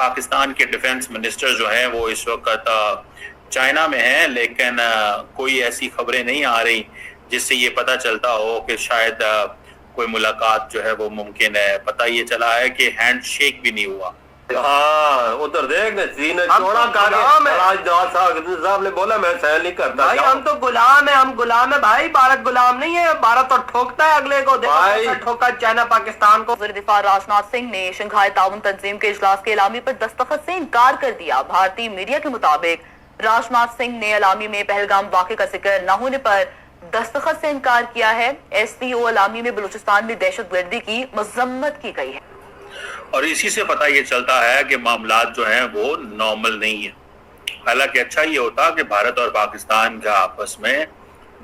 पाकिस्तान के defence minister जो हैं वो इस वक्त चाइना में हैं, लेकिन कोई ऐसी खबरें नहीं आ रही जिससे ये पता चलता हो कि शायद कोई मुलाकात जो है वो मुमकिन है। पता ये चला है कि हैंड शेक भी नहीं हुआ। हाँ, उधर देख न चीन चौड़ा साहब ने बोला मैं सहन नहीं करता भाई, हम तो गुलाम है, हम गुलाम है भाई, भारत गुलाम नहीं है। भारत तो ठोकता है अगले को, देखो ठोका चाइना पाकिस्तान को। वज़ीर दिफा राजनाथ सिंह ने शंघाई ताउन तंजीम के इजलास के एलामी पर दस्तखत से इनकार कर दिया। भारतीय मीडिया के मुताबिक राजनाथ सिंह ने एलामी में पहलगाम वाक़े का जिक्र न होने पर दस्तखत से इनकार किया है। SCO एलामी में बलूचिस्तान में दहशतगर्दी की मजम्मत की गई है और इसी से पता ये चलता है कि मामलात जो हैं वो नॉर्मल नहीं है। हालांकि अच्छा ये होता कि भारत और पाकिस्तान का आपस में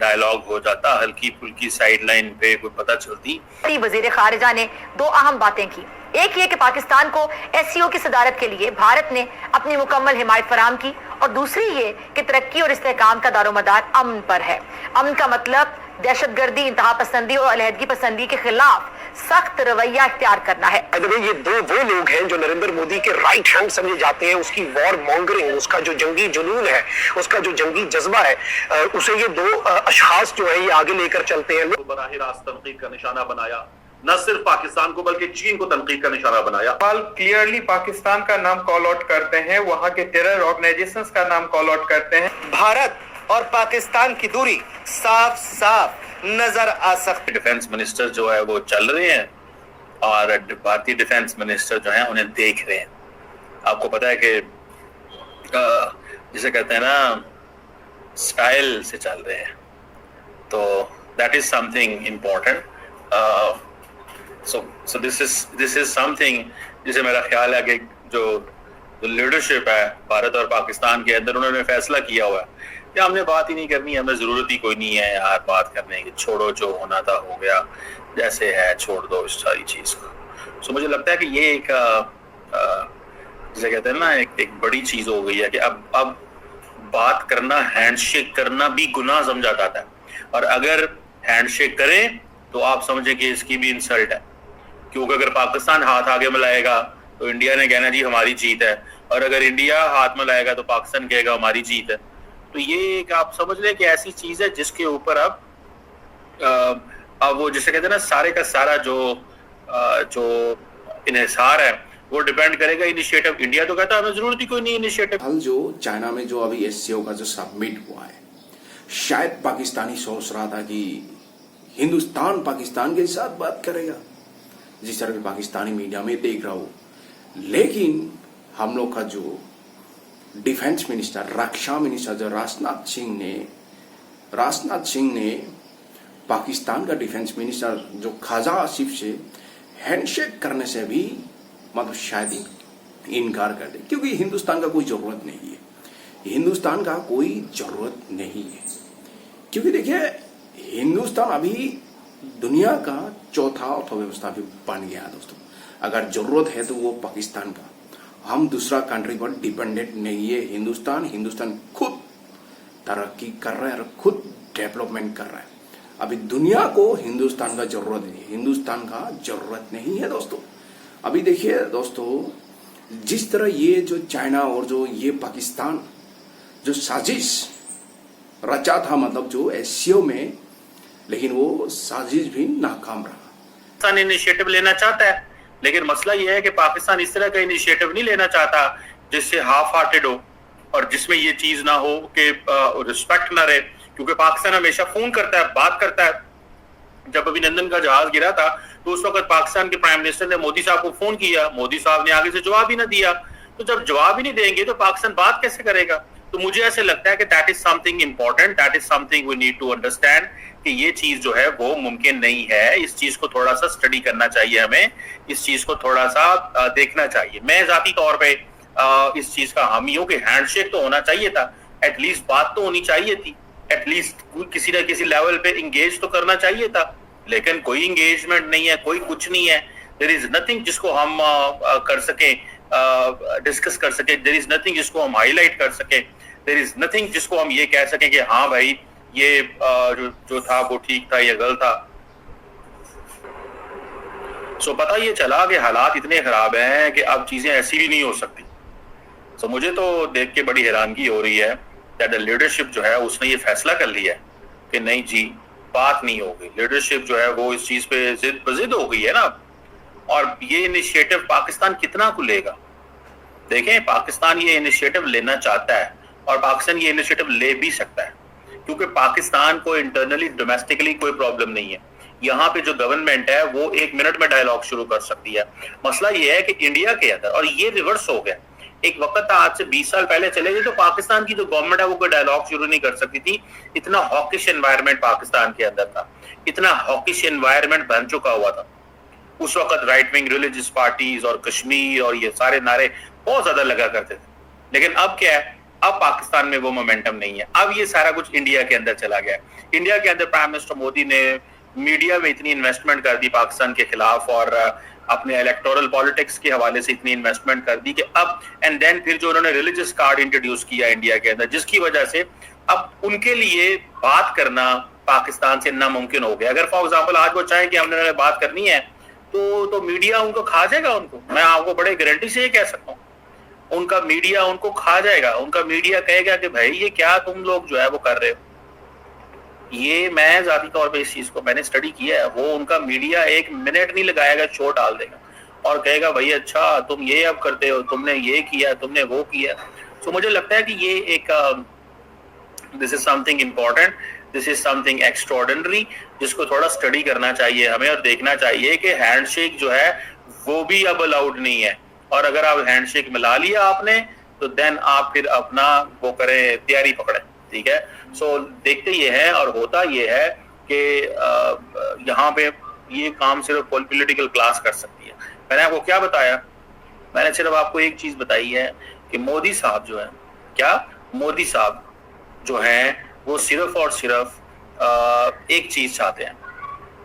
डायलॉग हो जाता, हल्की फुल्की साइडलाइन पे कोई पता चलती। वजीर खारिजा ने दो अहम बातें की। एक ये कि पाकिस्तान को SCO की सदारत के लिए भारत ने अपनी मुकम्मल हिमायत फराम की, और दूसरी ये कि तरक्की और इस्तेहकाम का दारोमदार अमन पर है। अमन का मतलब दहशतगर्दी, इंतहा पसंदी और अलहदगी पसंदी के खिलाफ सख्त रवैया इख्तियार करना है। ये वो लोग हैं जो नरेंद्र मोदी के राइट हैंड समझे जाते हैं। उसकी वॉर मॉन्गरिंग, उसका जो जंगी जुनून है, उसका जो जंगी जज्बा है, उसे ये दो अशखास जो है ये आगे लेकर चलते हैं। बराह रास्त तनकीद का निशाना बनाया, न सिर्फ पाकिस्तान को बल्कि चीन को तनकीद का निशाना बनाया। क्लियरली पाकिस्तान का नाम कॉल आउट करते हैं, वहां के टेरर ऑर्गेनाइजेशंस का नाम कॉल आउट करते हैं। भारत और पाकिस्तान की दूरी साफ साफ नजर आ सकती। डिफेंस मिनिस्टर जो है वो चल रहे हैं और भारतीय डिफेंस मिनिस्टर जो है उन्हें देख रहे हैं। आपको पता है कि जिसे कहते हैं ना, स्टाइल से चल रहे हैं, तो that is something important. So this is something जिसे मेरा ख्याल है कि जो लीडरशिप है भारत और पाकिस्तान के अंदर, उन्होंने फैसला किया हुआ है कि हमने बात ही नहीं करनी, हमें जरूरत ही कोई नहीं है यार बात करने की, छोड़ो, जो होना था हो गया, जैसे है छोड़ दो इस सारी चीज को। सो मुझे लगता है कि ये एक जिसे कहते हैं ना, एक बड़ी चीज हो गई है कि अब बात करना, हैंडशेक करना भी गुनाह समझा जाता है, और अगर हैंडशेक करें तो आप समझें कि इसकी भी इंसल्ट है, क्योंकि अगर पाकिस्तान हाथ आगे मिलाएगा तो इंडिया ने कहना जी हमारी जीत है, और अगर इंडिया हाथ मिलाएगा तो पाकिस्तान कहेगा हमारी जीत है। तो ये एक आप समझ लें कि ऐसी चीज है जिसके ऊपर अब वो जिसे कहते हैं ना, सारे का सारा जो इन्हिसार है वो डिपेंड करेगा इनिशिएटिव। इंडिया तो कहता है हमें जरूरत ही कोई नहीं इनिशिएटिव। कल जो चाइना में जो अभी SCO का जो सबमिट हुआ है, शायद पाकिस्तानी सोच रहा था कि हिंदुस्तान पाकिस्तान के साथ बात करेगा, जिस तरह के पाकिस्तानी मीडिया में देख रहा हूं। लेकिन हम लोग का जो डिफेंस मिनिस्टर, रक्षा मिनिस्टर जो राजनाथ सिंह ने पाकिस्तान का डिफेंस मिनिस्टर जो ख्वाजा आसिफ से हैंडशेक करने से भी मतलब शायद इनकार कर दे, क्योंकि हिंदुस्तान का कोई जरूरत नहीं है। हिंदुस्तान का कोई जरूरत नहीं है, क्योंकि देखिए हिंदुस्तान अभी दुनिया का चौथा अर्थव्यवस्था भी बन गया दोस्तों। अगर जरूरत है तो वो पाकिस्तान का, हम दूसरा कंट्री पर डिपेंडेंट नहीं है। हिंदुस्तान खुद तरक्की कर रहा है और खुद डेवलपमेंट कर रहा है। अभी दुनिया को हिंदुस्तान का जरूरत नहीं है, हिंदुस्तान का जरूरत नहीं है दोस्तों। अभी देखिए दोस्तों, जिस तरह ये जो चाइना और जो ये पाकिस्तान जो साजिश रचा था, मतलब जो SCO में, लेकिन वो साजिश भी नाकाम रहा। पाकिस्तान इनिशिएटिव लेना चाहता है, लेकिन मसला यह है कि पाकिस्तान इस तरह का इनिशिएटिव नहीं लेना चाहता जिससे हाफ हार्टेड हो और जिसमें ये चीज ना हो कि रिस्पेक्ट ना रहे, क्योंकि पाकिस्तान हमेशा फोन करता है, बात करता है। जब अभिनंदन का जहाज गिरा था तो उस वक्त पाकिस्तान के प्राइम मिनिस्टर ने मोदी साहब को फोन किया, मोदी साहब ने आगे से जवाब ही ना दिया। तो जब जवाब ही नहीं देंगे तो पाकिस्तान बात कैसे करेगा? तो मुझे ऐसे लगता है कि that is something important, that is something we need to understand कि ये चीज जो है वो मुमकिन नहीं है। इस चीज को थोड़ा सा स्टडी करना चाहिए, हमें इस चीज को थोड़ा सा देखना चाहिए। मैं जाती तौर पे इस चीज का हामी हूं कि हैंडशेक तो होना चाहिए था, एटलीस्ट बात तो होनी चाहिए थी, एटलीस्ट किसी न किसी लेवल पे इंगेज तो करना चाहिए था, लेकिन कोई इंगेजमेंट नहीं है, कोई कुछ नहीं है। देयर इज नथिंग जिसको हम कर सके, डिस्कस कर सके, देयर इज नथिंग जिसको हम हाईलाइट कर सके, देयर इज नथिंग जिसको हम ये कह सके कि हाँ भाई ये जो था वो ठीक था या गलत था। सो पता ये चला कि हालात इतने खराब हैं कि अब चीजें ऐसी भी नहीं हो सकती। तो मुझे तो देख के बड़ी हैरानगी हो रही है दैट द लीडरशिप जो है उसने ये फैसला कर लिया है कि नहीं जी, बात नहीं होगी। लीडरशिप जो है वो इस चीज पे जिद हो गई है ना। और ये इनिशिएटिव पाकिस्तान कितना को लेगा? देखें, पाकिस्तान ये इनिशिएटिव लेना चाहता है और पाकिस्तान ये इनिशिएटिव ले भी सकता है, क्योंकि पाकिस्तान को इंटरनली डोमेस्टिकली कोई प्रॉब्लम नहीं है। यहाँ पे जो गवर्नमेंट है वो 1 मिनट में डायलॉग शुरू कर सकती है। मसला ये है कि इंडिया के अंदर, और ये रिवर्स हो गया, एक वक्त था आज से 20 साल पहले चले गए तो पाकिस्तान की जो गवर्नमेंट है वो कोई डायलॉग शुरू नहीं कर सकती थी। इतना हॉकिश एनवायरनमेंट पाकिस्तान के अंदर था, इतना हॉकिश एनवायरनमेंट बन चुका हुआ था। उस वक्त राइट विंग रिलीजियस पार्टीज और कश्मीर और ये सारे नारे बहुत ज्यादा लगा करते थे। लेकिन अब क्या है, अब पाकिस्तान में वो मोमेंटम नहीं है। अब ये सारा कुछ इंडिया के अंदर चला गया। इंडिया के अंदर प्राइम मिनिस्टर मोदी ने मीडिया में इतनी इन्वेस्टमेंट कर दी पाकिस्तान के खिलाफ, और अपने इलेक्टोरल पॉलिटिक्स के हवाले से इतनी इन्वेस्टमेंट कर दी कि अब एंड देन फिर जो उन्होंने रिलीजियस कार्ड इंट्रोड्यूस किया इंडिया के अंदर, जिसकी वजह से अब उनके लिए बात करना पाकिस्तान से नामुमकिन हो गया। अगर फॉर एग्जाम्पल आज वो चाहे कि हमने बात करनी है तो मीडिया उनको खा जाएगा। उनको मैं आपको बड़े गारंटी से ये कह सकता हूँ, उनका मीडिया उनको खा जाएगा। उनका मीडिया कहेगा कि भाई ये क्या तुम लोग जो है वो कर रहे हो। ये मैं जाती तौर पे इस चीज को मैंने स्टडी किया है। वो उनका मीडिया 1 मिनट नहीं लगाएगा, शो डाल देगा और कहेगा भाई अच्छा तुम ये अब करते हो, तुमने ये किया, तुमने वो किया। तो मुझे लगता है कि ये एक this is something important, this is something extraordinary, जिसको थोड़ा स्टडी करना चाहिए हमें और देखना चाहिए कि हैंडशेक जो है वो भी अब अलाउड नहीं है। और अगर आप हैंडशेक मिला लिया आपने तो देन आप फिर अपना वो करें, तैयारी पकड़े, ठीक है। सो देखते ये है और होता ये है कि यहाँ पे ये काम सिर्फ पॉलिटिकल क्लास कर सकती है। मैंने आपको क्या बताया? मैंने सिर्फ आपको एक चीज बताई है कि मोदी साहब जो है, क्या मोदी साहब जो है वो सिर्फ और सिर्फ एक चीज चाहते हैं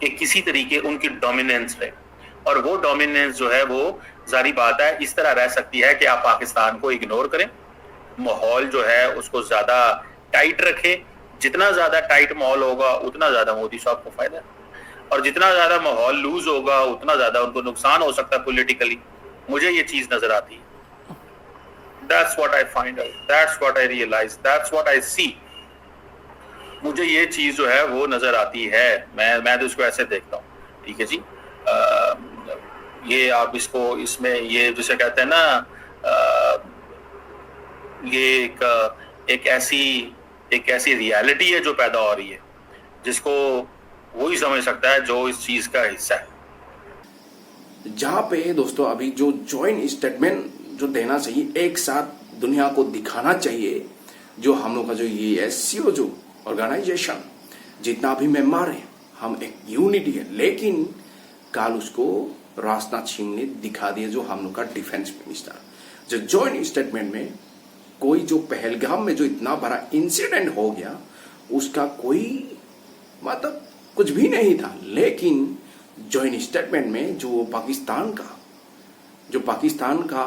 कि किसी तरीके उनकी डोमिनेंस रहे। और वो डोमिनेंस जो है वो जारी बात है इस तरह रह सकती है कि आप पाकिस्तान को इग्नोर करें, माहौल जो है उसको ज्यादा टाइट रखें। जितना ज्यादा टाइट माहौल होगा उतना ज्यादा मोदी साहब को फायदा है, और जितना ज्यादा माहौल लूज होगा उतना ज्यादा उनको नुकसान हो सकता है पॉलिटिकली। मुझे ये चीज नजर आती है। That's what I find out, that's what I realize, that's what I see। मुझे ये चीज जो है वो नजर आती है। मैं तो इसको ऐसे देखता हूँ, ठीक है जी। ये आप इसको इसमें ये जिसे कहते हैं ना, ये एक ऐसी रियलिटी है जो पैदा हो रही है, जिसको वही समझ सकता है जो इस चीज का हिस्सा है। जहां पे दोस्तों अभी जो जॉइंट स्टेटमेंट जो देना चाहिए, एक साथ दुनिया को दिखाना चाहिए, जो हम लोग का जो ये SCO जो ऑर्गेनाइजेशन जितना भी मेंबर है, हम एक यूनिटी है। लेकिन कल उसको राजनाथ सिंह ने दिखा दिया, जो हम लोग का डिफेंस मिनिस्टर, जो जॉइंट स्टेटमेंट में कोई जो पहलगाम में जो इतना बड़ा इंसिडेंट हो गया उसका कोई मतलब कुछ भी नहीं था। लेकिन जॉइंट स्टेटमेंट में जो पाकिस्तान का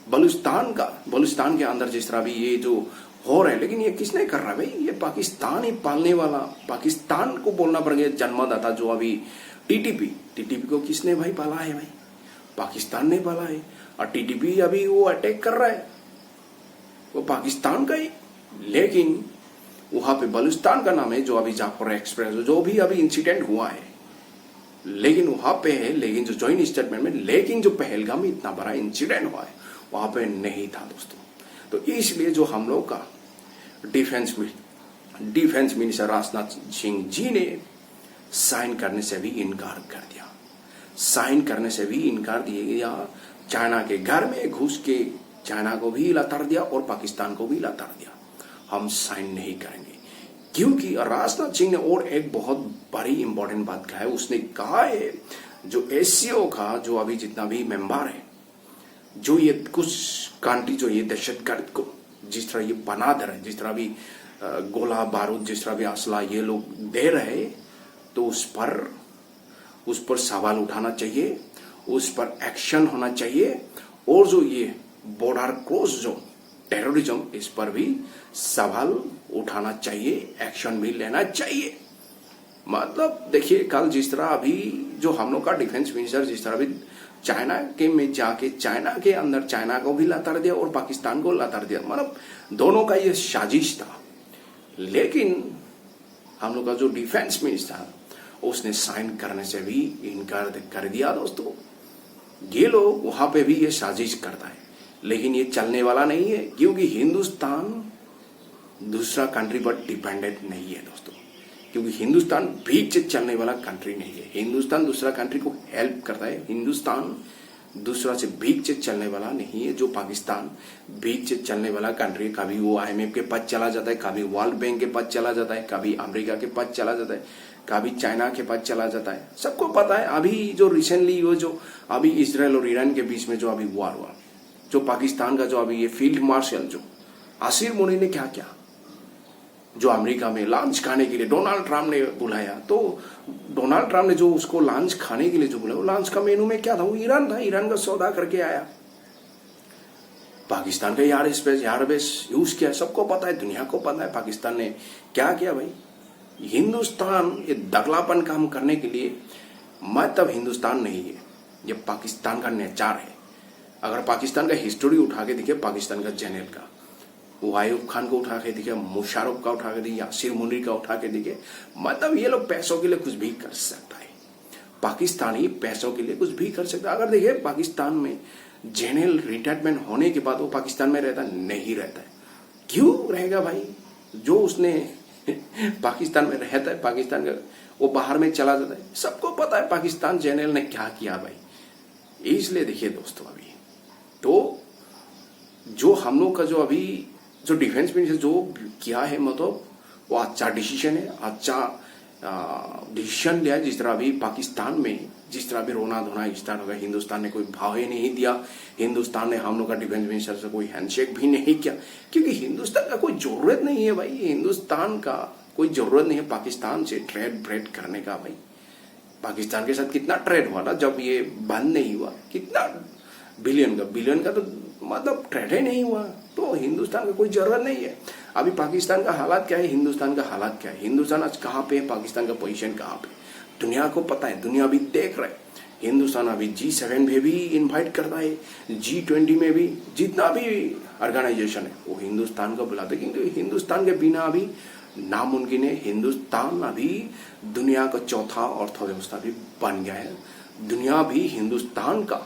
बलूचिस्तान के अंदर जिस तरह भी ये जो हो रहा है, लेकिन ये किसने कर रहा है भाई? ये पाकिस्तान ही पालने वाला, पाकिस्तान को बोलना पड़ गया जन्मदाता, जो अभी टीटीपी को किसने भाई पाला है? भाई पाकिस्तान ने पाला है। और टीटीपी अभी वो अटैक कर रहा है, वो पाकिस्तान का ही। लेकिन वहां पे बलूचिस्तान का नाम है, जो अभी जाफर एक्सप्रेस जो भी अभी इंसिडेंट हुआ है, लेकिन वहां पे है। लेकिन जो जॉइंट स्टेटमेंट में, लेकिन जो पहलगाम में इतना बड़ा इंसिडेंट हुआ है वहां पे नहीं था दोस्तों। तो इसलिए जो हम लोग का डिफेंस मिनिस्टर राजनाथ सिंह जी ने साइन करने से भी इनकार कर दिया। चाइना के घर में घुस के चाइना को भी लताड़ दिया और पाकिस्तान को भी लताड़ दिया। हम साइन नहीं करेंगे, क्योंकि राजनाथ सिंह ने और एक बहुत बड़ी इंपॉर्टेंट बात कहा है। उसने कहा है जो SCO का जो अभी जितना भी मेंबर है, जो ये कुछ कंट्री जो ये दहशतगर्द को जिस तरह ये बना दे रहे, जिस तरह भी गोला बारूद, जिस तरह भी असला ये लोग दे रहे, तो उस पर सवाल उठाना चाहिए, उस पर एक्शन होना चाहिए। और जो ये बॉर्डर क्रॉस जो टेररिज्म, इस पर भी सवाल उठाना चाहिए, एक्शन भी लेना चाहिए। मतलब देखिए, कल जिस तरह अभी जो हम लोग का डिफेंस मिनिस्टर जिस तरह भी चाइना के में जाके चाइना के अंदर चाइना को भी लातर दिया और पाकिस्तान को लातर दिया, मतलब दोनों का ये साजिश था। लेकिन हम लोग का जो डिफेंस मिनिस्टर था उसने साइन करने से भी इनकार कर दिया। दोस्तों ये लोग वहां पे भी ये साजिश करता है, लेकिन ये चलने वाला नहीं है, क्योंकि हिंदुस्तान दूसरा कंट्री पर डिपेंडेंट नहीं है दोस्तों, क्योंकि हिंदुस्तान बीच से चलने वाला कंट्री नहीं है। हिंदुस्तान दूसरा कंट्री को हेल्प करता है, हिंदुस्तान दूसरा से बीच से चलने वाला नहीं है। जो पाकिस्तान बीच से चलने वाला कंट्री, कभी वो IMF के पास चला जाता है, कभी वर्ल्ड बैंक के पास चला जाता है, कभी अमेरिका के पास चला जाता है, कभी चाइना के पास चला जाता है। सबको पता है। अभी जो रिसेंटली वो जो अभी इजराइल और ईरान के बीच में जो अभी वॉर हुआ, जो पाकिस्तान का जो अभी ये फील्ड मार्शल जो आसिर मुनी ने क्या किया, जो अमेरिका में लंच खाने के लिए डोनाल्ड ट्रम्प ने बुलाया, तो डोनाल्ड ट्रम्प ने जो उसको लंच खाने के लिए जो बुलाया, वो लंच का मेनू में क्या था, वो ईरान था, ईरान का सौदा करके आया। पाकिस्तान का एयरबेस यूज किया, सबको पता है, दुनिया को पता है पाकिस्तान ने क्या किया। भाई हिंदुस्तान ये दगलापन काम करने के लिए मतलब हिंदुस्तान नहीं है, ये पाकिस्तान का नेचर है। अगर पाकिस्तान का हिस्ट्री उठा के दिखे, पाकिस्तान का जनरल का, वो आयूब खान को उठा के दिखे, मुशर्रफ का उठा के दिखे, यासिर मुनीर का उठा के दिखे, मतलब ये लोग पैसों के लिए कुछ भी कर सकता है। पाकिस्तानी पैसों के लिए कुछ भी कर सकता है। अगर देखिए पाकिस्तान में जनरल रिटायरमेंट होने के बाद वो पाकिस्तान में रहता नहीं रहता है, क्यों रहेगा भाई? जो उसने पाकिस्तान में रहता है, पाकिस्तान का वो बाहर में चला जाता है, सबको पता है पाकिस्तान जनरल ने क्या किया भाई। इसलिए देखिए दोस्तों, अभी तो जो हम लोग का जो अभी जो डिफेंस मिनिस्टर जो किया है, मतलब वो अच्छा डिसीजन है, अच्छा डिसीजन लिया। जिस तरह अभी पाकिस्तान में जिस तरह अभी रोना धोना स्टार्ट हो गया, हिंदुस्तान ने कोई भाव ही नहीं दिया, हिंदुस्तान ने हम लोग का डिफेंस मिनिस्टर से कोई हैंडशेक भी नहीं किया, क्योंकि हिंदुस्तान का कोई जरूरत नहीं है भाई। हिंदुस्तान का कोई जरूरत नहीं है पाकिस्तान से ट्रेड करने का। भाई पाकिस्तान के साथ कितना ट्रेड हुआ ना, जब ये बंद नहीं हुआ, कितना बिलियन का तो मतलब ट्रेड ही नहीं हुआ। तो हिंदुस्तान का कोई जरूरत नहीं है। अभी पाकिस्तान का हालात क्या है, हिंदुस्तान का हालात क्या है, हिंदुस्तान आज कहाँ पे है, पाकिस्तान का पोजीशन कहाँ पे, दुनिया को पता है, दुनिया भी देख रहा है। हिंदुस्तान अभी G7 में भी इनवाइट करता है, G20 में भी, जितना भी ऑर्गेनाइजेशन है वो हिंदुस्तान को बुलाते हैं, क्योंकि हिंदुस्तान के बिना अभी नामुमकिन है। हिंदुस्तान अभी दुनिया का चौथा अर्थव्यवस्था भी बन गया है, दुनिया भी हिंदुस्तान का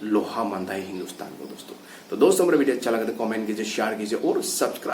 लोहा मानता है हिंदुस्तान को। दोस्तों तो दोस्तों मेरा वीडियो अच्छा लगा तो कमेंट कीजिए, शेयर कीजिए और सब्सक्राइब